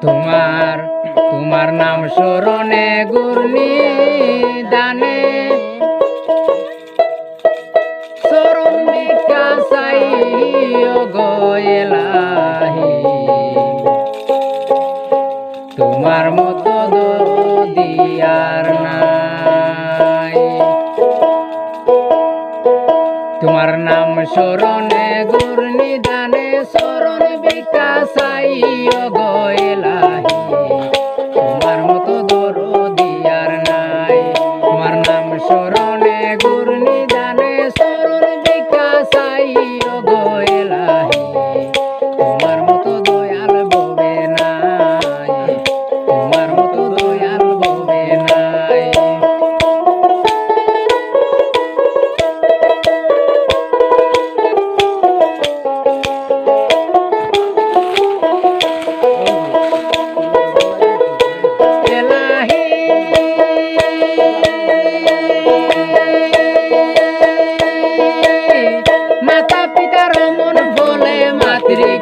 তোমার তোমার নাম স্মরণে গুরনি দানে চরণ বিকাশাই গেলাহি তোমার মতো দিয়ার নাই তোমার নাম স্মরণে গুরনি দানে চরণ বিকাশাই গেলাহি তোমার মতো দিয়ার নাই তোমার নাম স্মরণে গুরনি দানে চরণ বিকাশাই গেলাহি তোমার মতো দয়াল ববে নাই তোমার মতো দয়াল ববে নাই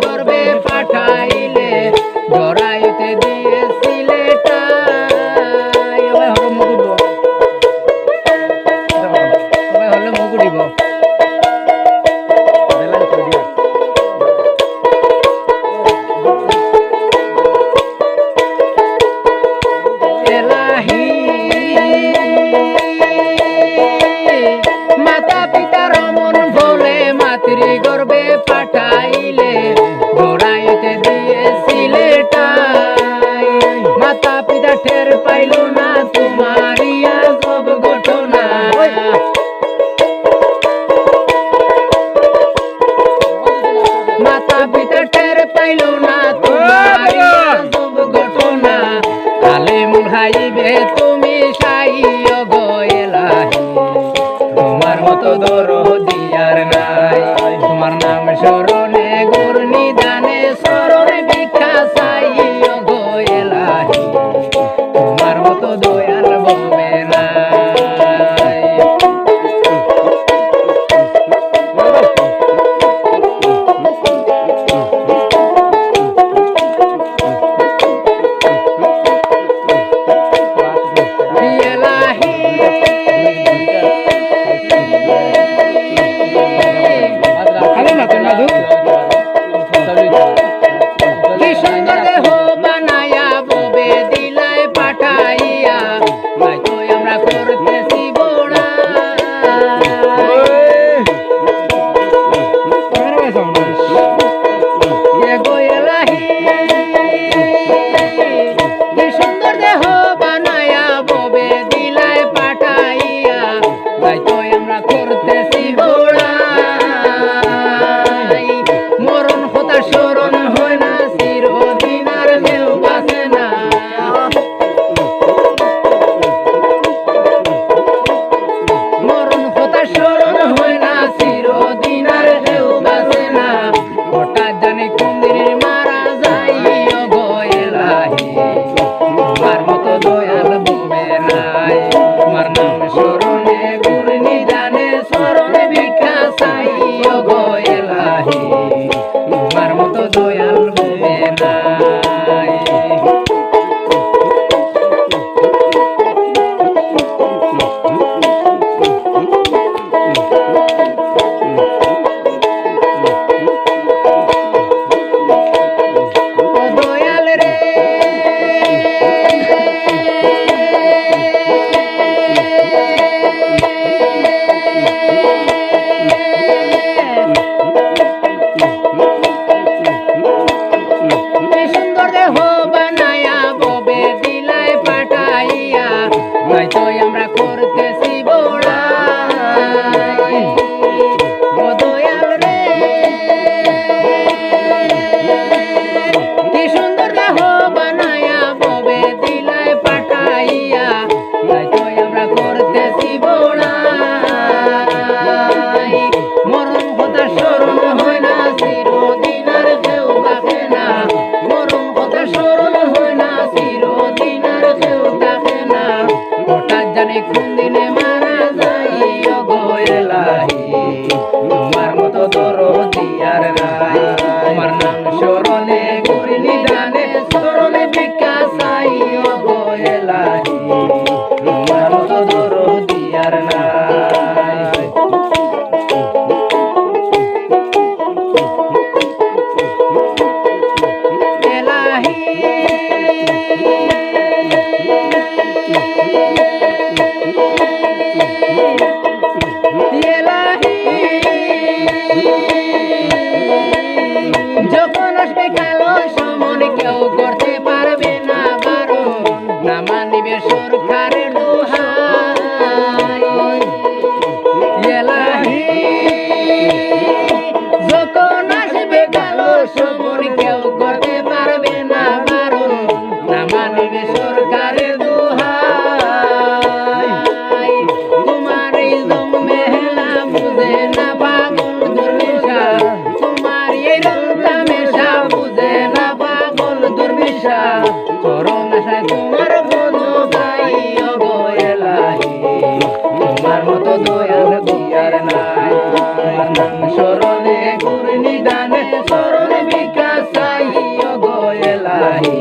গর্বে পাঠাইলে জড়াইতে দিয়েছিলে হলে মুগুড়িব মাতা পিতার মন ভোলে মাতৃ গর্বে পাঠাইলে জড়াইতে দিয়েছিলে টাই মাতা পিতা টের পাইল না তোমারিয়া সব ঘটনা মাতা পিতা টের পাইল না তোমারিয়া সব ঘটনা কালে মুহাইবে তুমি সাইয় গেলাহি তোমার মতো দিয়ার নাই তোমার নাম স্মরণে গুরনি দানে চরণ বিকাশাই গেলাহি তোমার মতো দয়াল ববে নাই সুন্দর কেউ করতে পারবে না বারণ না মানিবে সরকারের দোহাই এলাহি যখন আসবে কালো সমর কেউ করতে পারবে না বারণ না মানিবে সরকারের দোহাই তোমার এই রং মেহলা বুঝে না পাগল দুর্বিশা তোমার এই রং তামেশা বুঝে না পাগল দুর্বিশা চরণ আশায় তোমার বধু গাই ওগো এলাহি তোমার মতো দয়াল দিয়ার নাই শরণে গুরু নিদানে শরণে বিকাশ চাই ওগো এলাহি